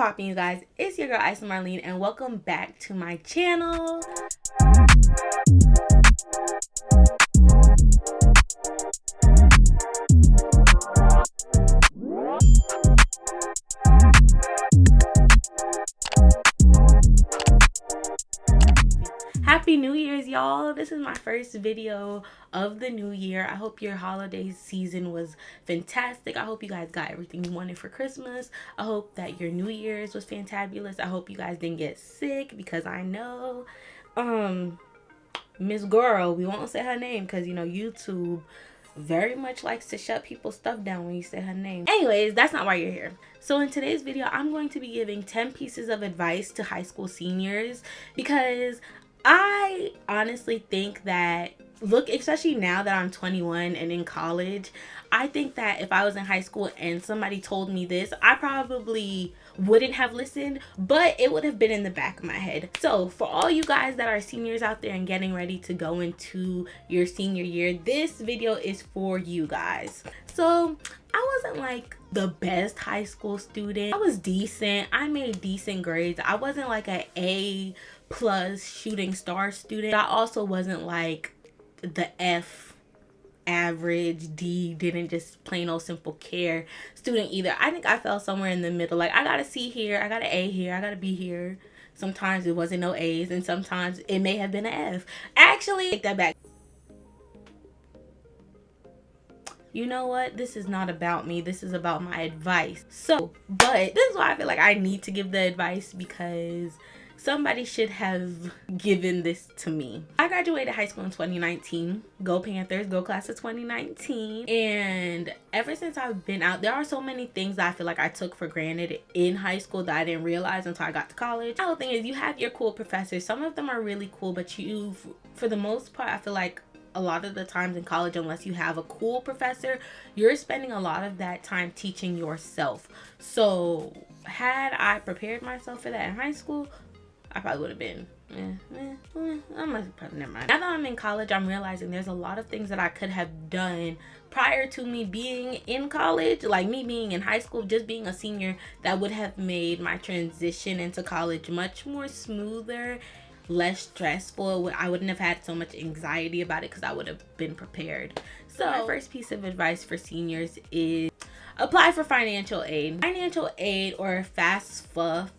poppin', you guys? It's your girl Ice Marlene and welcome back to my channel. Happy New Year's, y'all. This is my first video of the new year. I hope your holiday season was fantastic. I hope you guys got everything you wanted for Christmas. I hope that your New Year's was fantabulous. I hope you guys didn't get sick, because I know Miss Girl, we won't say her name because, you know, YouTube very much likes to shut people's stuff down when you say her name. Anyways, that's not why you're here. So in today's video, I'm going to be giving 10 pieces of advice to high school seniors, because I honestly think that, especially now that I'm 21 and in college, I think that if I was in high school and somebody told me this, I probably wouldn't have listened, but it would have been in the back of my head. So for all you guys that are seniors out there and getting ready to go into your senior year, this video is for you guys. So I wasn't like the best high school student. I was decent. I made decent grades. I wasn't like an A+ shooting star student. I also wasn't like the F average D, didn't just plain old simple care student either. I think I fell somewhere in the middle. Like, I got a C here, I got an A here, I got a B here. Sometimes it wasn't no A's, and sometimes it may have been an F. Actually, take that back. You know what? This is not about me. This is about my advice. So, but this is why I feel like I need to give the advice, because somebody should have given this to me. I graduated high school in 2019. Go Panthers, go class of 2019. And ever since I've been out, there are so many things that I feel like I took for granted in high school that I didn't realize until I got to college. The whole thing is, you have your cool professors. Some of them are really cool, but for the most part, I feel like a lot of the times in college, unless you have a cool professor, you're spending a lot of that time teaching yourself. So had I prepared myself for that in high school, I probably would have been, never mind. Now that I'm in college, I'm realizing there's a lot of things that I could have done prior to me being in college, like me being in high school, just being a senior, that would have made my transition into college much more smoother, less stressful. I wouldn't have had so much anxiety about it because I would have been prepared. So my first piece of advice for seniors is apply for financial aid. Financial aid, or FAFSA.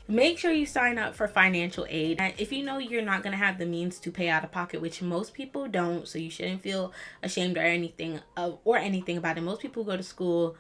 Make sure you sign up for financial aid. If you know you're not going to have the means to pay out of pocket, which most people don't, so you shouldn't feel ashamed or anything about it. Most people who go to school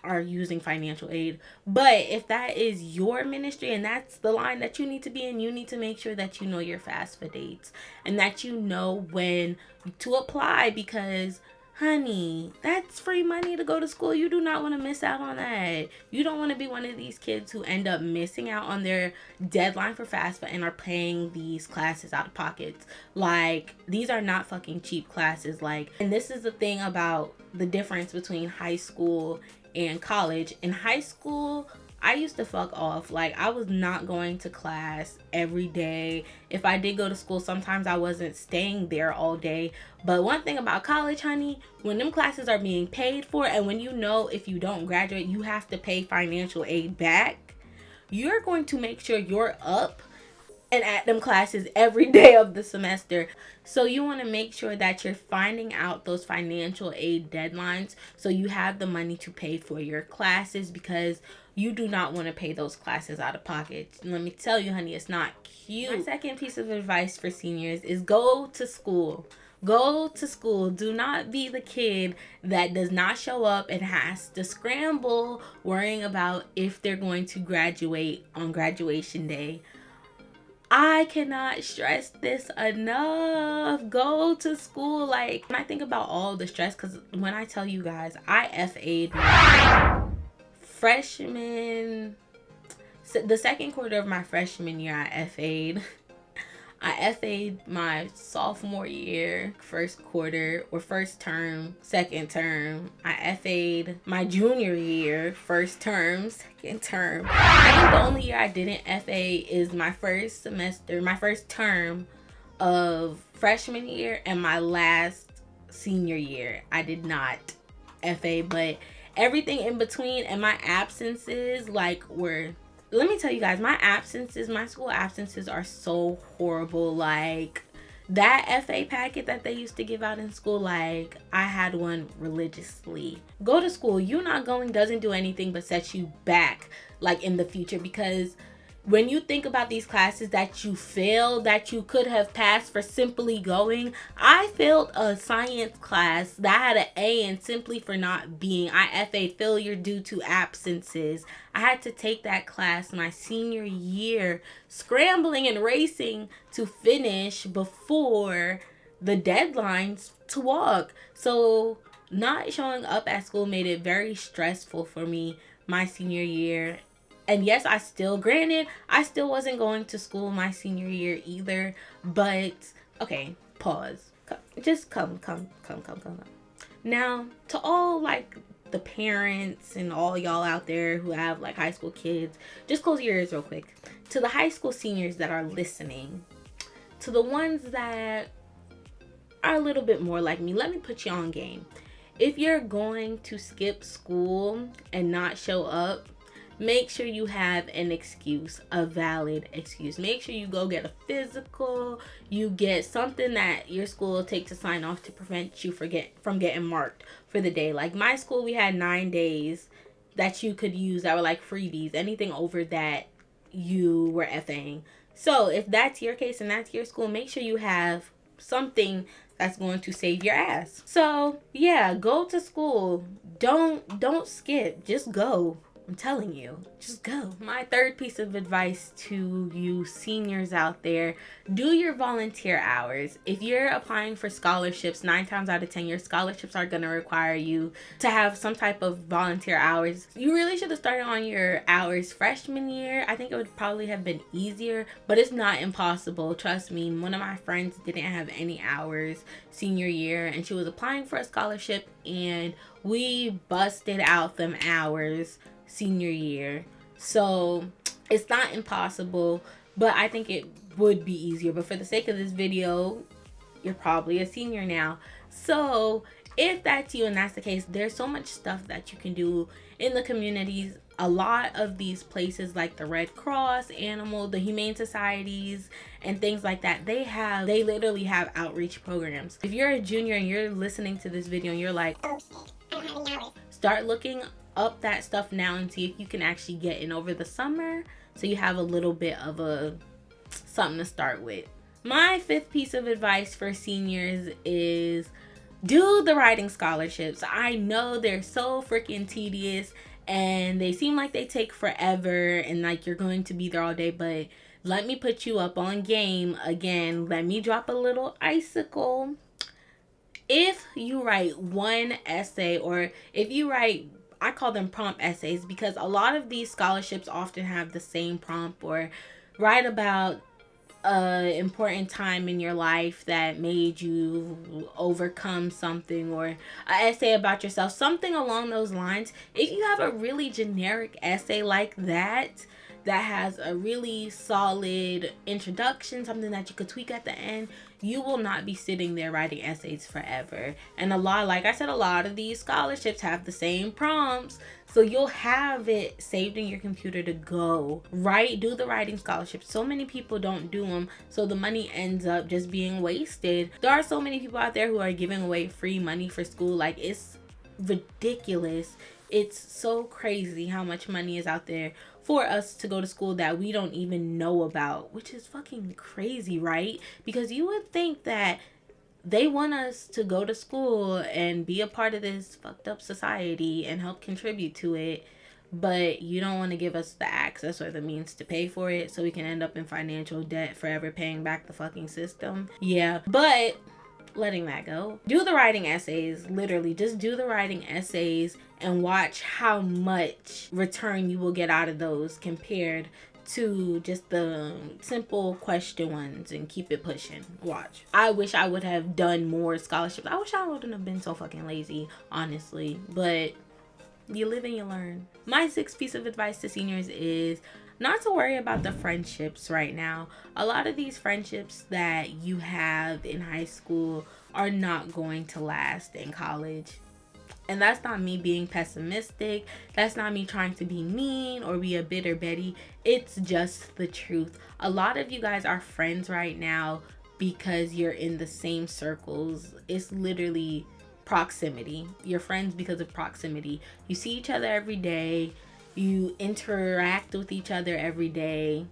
are using financial aid. But if that is your ministry and that's the line that you need to be in, you need to make sure that you know your FAFSA dates and that you know when to apply, because honey, that's free money to go to school. You do not want to miss out on that. You don't want to be one of these kids who end up missing out on their deadline for FAFSA and are paying these classes out of pocket. Like, these are not fucking cheap classes. Like, and this is the thing about the difference between high school and college. In high school, I used to fuck off. Like, I was not going to class every day. If I did go to school, sometimes I wasn't staying there all day. But one thing about college, honey, when them classes are being paid for, and when you know if you don't graduate, you have to pay financial aid back, you're going to make sure you're up and at them classes every day of the semester. So you want to make sure that you're finding out those financial aid deadlines so you have the money to pay for your classes, because you do not want to pay those classes out of pocket. And let me tell you, honey, it's not cute. My second piece of advice for seniors is go to school. Go to school. Do not be the kid that does not show up and has to scramble worrying about if they're going to graduate on graduation day. I cannot stress this enough. Go to school. Like, when I think about all the stress, because when I tell you guys, I FA'd my freshman, the second quarter of my freshman year, I FA'd. I FA'd my sophomore year, first quarter, or first term, second term. I FA'd my junior year, first term, second term. I think the only year I didn't FA is my first semester, my first term of freshman year, and my last senior year. I did not FA, but everything in between and my absences were, let me tell you guys, my school absences are so horrible. Like, that FA packet that they used to give out in school, like, I had one religiously. Go to school. You not going doesn't do anything but set you back, like, in the future, because when you think about these classes that you failed, that you could have passed for simply going, I failed a science class that had an A and simply for not being. I FA'd failure due to absences. I had to take that class my senior year, scrambling and racing to finish before the deadlines to walk. So not showing up at school made it very stressful for me my senior year. And yes, I still wasn't going to school my senior year either. But, okay, pause. Just come. Now, to all, like, the parents and all y'all out there who have, like, high school kids, just close your ears real quick. To the high school seniors that are listening, to the ones that are a little bit more like me, let me put you on game. If you're going to skip school and not show up, make sure you have an excuse, a valid excuse. Make sure you go get a physical. You get something that your school will take to sign off to prevent you from getting marked for the day. Like my school, we had 9 days that you could use that were like freebies. Anything over that, you were FAing. So if that's your case and that's your school, make sure you have something that's going to save your ass. So yeah, go to school. Don't skip. Just go. I'm telling you, just go. My third piece of advice to you seniors out there, do your volunteer hours. If you're applying for scholarships, 9 times out of 10, your scholarships are going to require you to have some type of volunteer hours. You really should have started on your hours freshman year. I think it would probably have been easier, but it's not impossible. Trust me, one of my friends didn't have any hours senior year, and she was applying for a scholarship, and we busted out them hours senior year. So it's not impossible, but I think it would be easier. But for the sake of this video, you're probably a senior now. So if that's you and that's the case, there's so much stuff that you can do in the communities. A lot of these places like the Red Cross, Animal, the Humane Societies, and things like that, they literally have outreach programs. If you're a junior and you're listening to this video and you're like, oh shit, I don't have any hours, start looking up that stuff now and see if you can actually get in over the summer, so you have a little bit of something to start with. My 5th piece of advice for seniors is do the writing scholarships. I know they're so freaking tedious and they seem like they take forever and like you're going to be there all day, but let me put you up on game again. Let me drop a little icicle. If you write one essay, or if you write, I call them prompt essays, because a lot of these scholarships often have the same prompt, or write about an important time in your life that made you overcome something, or an essay about yourself, something along those lines. If you have a really generic essay like that has a really solid introduction, something that you could tweak at the end, you will not be sitting there writing essays forever. And like I said, a lot of these scholarships have the same prompts, so you'll have it saved in your computer to go. Do the writing scholarships. So many people don't do them, so the money ends up just being wasted. There are so many people out there who are giving away free money for school. Like, it's ridiculous. It's so crazy how much money is out there for us to go to school that we don't even know about, which is fucking crazy, right? Because you would think that they want us to go to school and be a part of this fucked up society and help contribute to it, but you don't want to give us the access or the means to pay for it, so we can end up in financial debt forever paying back the fucking system. Yeah, but letting that go. Do the writing essays. Literally, just do the writing essays and watch how much return you will get out of those compared to just the simple question ones, and keep it pushing. Watch. I wish I would have done more scholarships. I wish I wouldn't have been so fucking lazy, honestly, but you live and you learn. My 6th piece of advice to seniors is not to worry about the friendships right now. A lot of these friendships that you have in high school are not going to last in college. And that's not me being pessimistic. That's not me trying to be mean or be a bitter Betty. It's just the truth. A lot of you guys are friends right now because you're in the same circles. It's literally proximity. You're friends because of proximity. You see each other every day. You interact with each other every day.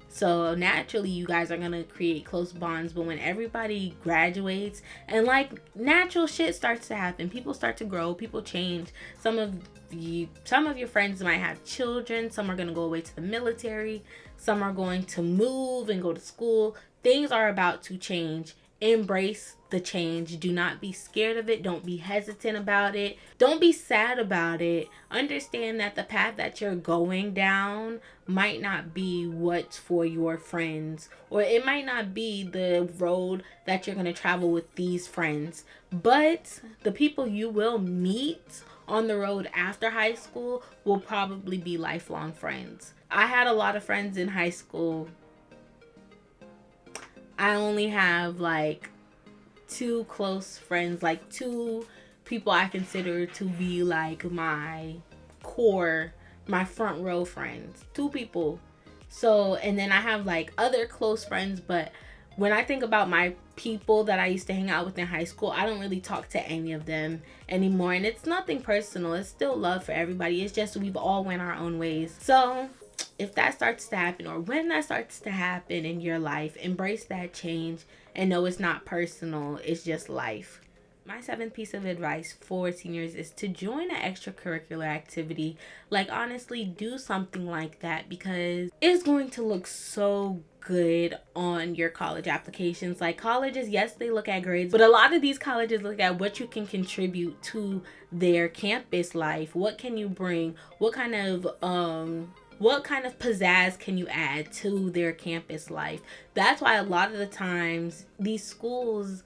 So naturally you guys are gonna create close bonds. But when everybody graduates and like natural shit starts to happen, people start to grow, people change. Some of your friends might have children, some are gonna go away to the military, some are going to move and go to school. Things are about to change. Embrace the change. Do not be scared of it. Don't be hesitant about it. Don't be sad about it. Understand that the path that you're going down might not be what's for your friends, or it might not be the road that you're going to travel with these friends. But the people you will meet on the road after high school will probably be lifelong friends. I had a lot of friends in high school. I only have like 2 close friends, like 2 people I consider to be like my core, my front row friends. 2 people. So, and then I have like other close friends, but when I think about my people that I used to hang out with in high school, I don't really talk to any of them anymore. And it's nothing personal. It's still love for everybody. It's just we've all went our own ways. So if that starts to happen, or when that starts to happen in your life, embrace that change and know it's not personal. It's just life. My 7th piece of advice for seniors is to join an extracurricular activity. Like, honestly, do something like that because it's going to look so good on your college applications. Like, colleges, yes, they look at grades, but a lot of these colleges look at what you can contribute to their campus life. What can you bring? What kind of pizzazz can you add to their campus life? That's why a lot of the times these schools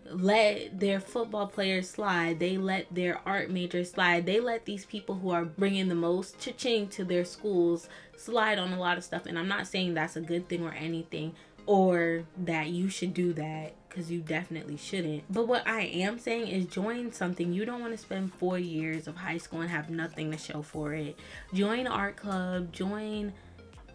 let their football players slide. They let their art majors slide. They let these people who are bringing the most cha-ching to their schools slide on a lot of stuff. And I'm not saying that's a good thing or anything, or that you should do that, because you definitely shouldn't. But what I am saying is join something. You don't want to spend 4 years of high school and have nothing to show for it. Join art club, join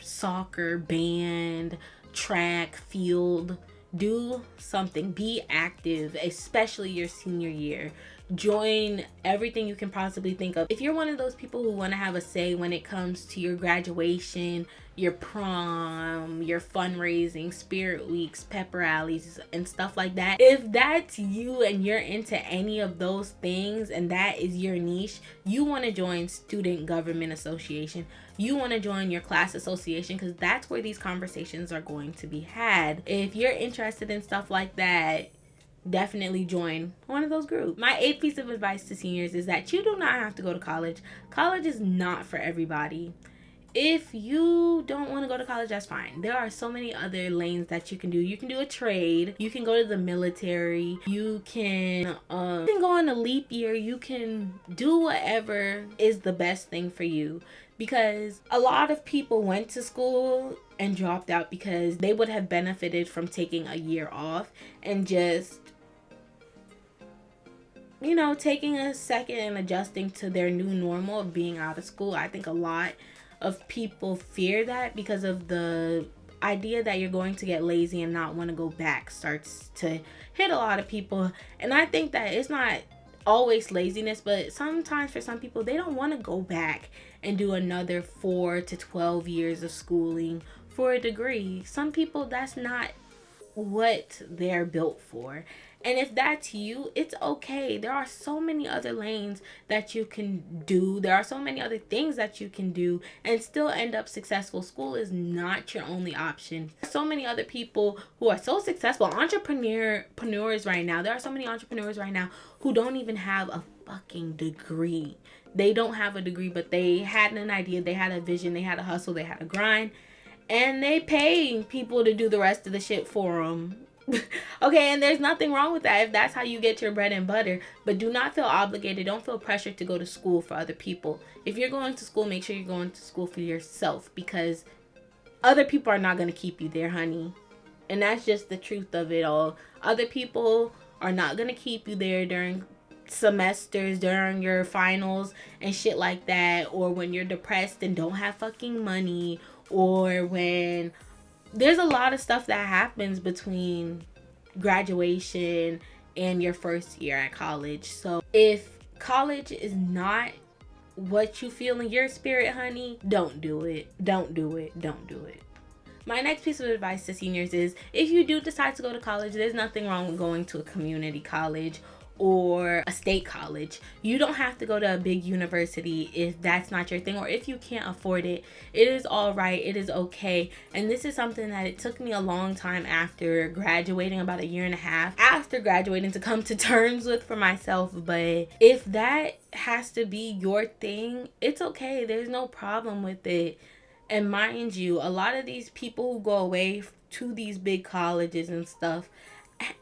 soccer, band, track, field. Do something. Be active, especially your senior year. Join everything you can possibly think of. If you're one of those people who want to have a say when it comes to your graduation, your prom, your fundraising, spirit weeks, pep rallies, and stuff like that, if that's you and you're into any of those things and that is your niche, you want to join student government association. You want to join your class association, because that's where these conversations are going to be had. If you're interested in stuff like that, definitely join one of those groups. My 8th piece of advice to seniors is that you do not have to go to college. College is not for everybody. If you don't want to go to college, that's fine. There are so many other lanes that you can do. You can do a trade. You can go to the military. You can go on a leap year. You can do whatever is the best thing for you. Because a lot of people went to school and dropped out because they would have benefited from taking a year off and just, taking a second and adjusting to their new normal of being out of school. I think a lot of people fear that because of the idea that you're going to get lazy and not want to go back starts to hit a lot of people. And I think that it's not always laziness, but sometimes for some people, they don't want to go back and do another 4 to 12 years of schooling for a degree. Some people, that's not what they're built for. And if that's you, it's okay. There are so many other lanes that you can do. There are so many other things that you can do and still end up successful. School is not your only option. So many other people who are so successful, entrepreneurs right now. There are so many entrepreneurs right now who don't even have a fucking degree. They don't have a degree, but they had an idea, they had a vision, they had a hustle, they had a grind, and they pay people to do the rest of the shit for them. Okay, and there's nothing wrong with that if that's how you get your bread and butter. But do not feel obligated. Don't feel pressured to go to school for other people. If you're going to school, make sure you're going to school for yourself, because other people are not going to keep you there, honey. And that's just the truth of it all. Other people are not going to keep you there during semesters during your finals and shit like that, or when you're depressed and don't have fucking money, or when there's a lot of stuff that happens between graduation and your first year at college. So if college is not what you feel in your spirit, honey, don't do it. Don't do it. Don't do it. My next piece of advice to seniors is, if you do decide to go to college, there's nothing wrong with going to a community college or a state college. You don't have to go to a big university if that's not your thing, or if you can't afford it. It is all right. It is okay. And this is something that it took me a long time after graduating, about a year and a half after graduating, to come to terms with for myself. But if that has to be your thing, it's okay. There's no problem with it. And mind you, a lot of these people who go away to these big colleges and stuff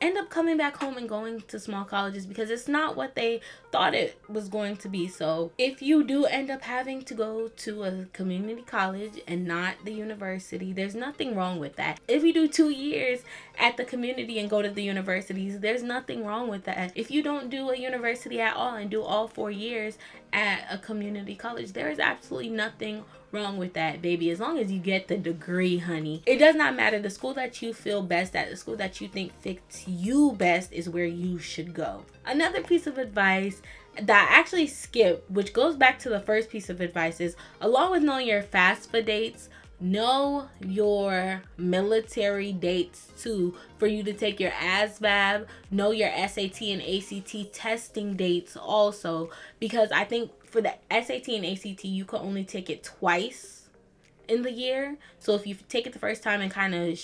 end up coming back home and going to small colleges because it's not what they thought it was going to be. So if you do end up having to go to a community college and not the university, there's nothing wrong with that. If you do 2 years at the community and go to the universities, there's nothing wrong with that. If you don't do a university at all and do all 4 years at a community college, there is absolutely nothing wrong with that, baby, as long as you get the degree, honey. It does not matter. The school that you feel best at, the school that you think fits you best, is where you should go. Another piece of advice that I actually skipped, which goes back to the first piece of advice, is, along with knowing your FAFSA dates, know your military dates too, for you to take your ASVAB. Know your SAT and ACT testing dates also, because I think for the SAT and ACT, you can only take it twice in the year. So if you take it the first time and kind of,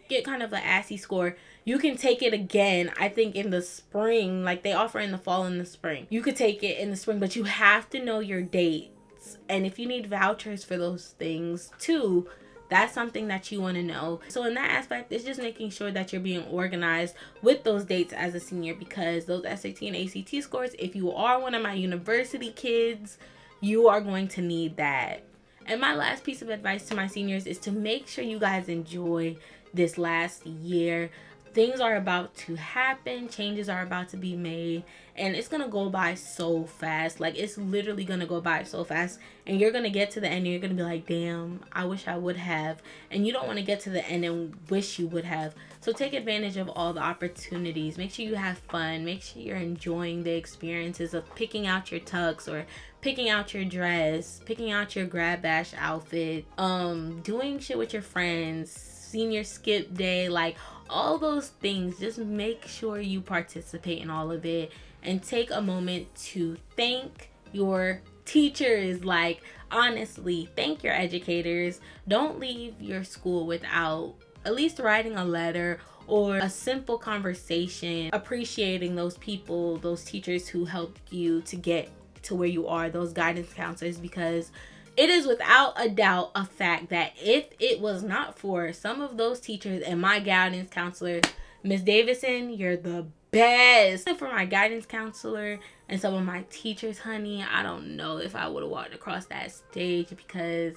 get kind of an assy score, you can take it again, I think, in the spring. Like, they offer in the fall and the spring. You could take it in the spring, but you have to know your dates. And if you need vouchers for those things too, that's something that you want to know. So in that aspect, it's just making sure that you're being organized with those dates as a senior, because those SAT and ACT scores, if you are one of my university kids, you are going to need that. And my last piece of advice to my seniors is to make sure you guys enjoy this last year. Things are about to happen, changes are about to be made, and it's gonna go by so fast. Like, it's literally gonna go by so fast, and you're gonna get to the end and you're gonna be like, damn, I wish I would have. And you don't want to get to the end and wish you would have. So take advantage of all the opportunities. Make sure you have fun. Make sure you're enjoying the experiences of picking out your tux, or picking out your dress, picking out your grad bash outfit, doing shit with your friends, senior skip day, like all those things. Just make sure you participate in all of it, and take a moment to thank your teachers. Like, honestly, thank your educators. Don't leave your school without at least writing a letter or a simple conversation, appreciating those people, those teachers who helped you to get to where you are, those guidance counselors, because it is without a doubt a fact that if it was not for some of those teachers and my guidance counselor, Miss Davison, you're the best. And for my guidance counselor and some of my teachers, honey, I don't know if I would have walked across that stage, because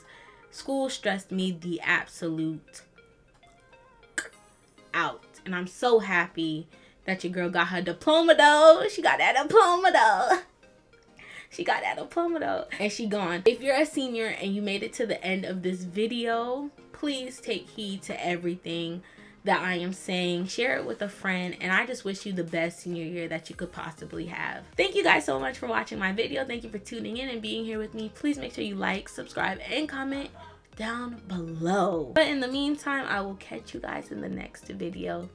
school stressed me the absolute out. And I'm so happy that your girl got her diploma though. She got that diploma though. And she gone. If you're a senior and you made it to the end of this video, please take heed to everything that I am saying. Share it with a friend, and I just wish you the best senior year that you could possibly have. Thank you guys so much for watching my video. Thank you for tuning in and being here with me. Please make sure you like, subscribe, and comment down below. But in the meantime, I will catch you guys in the next video.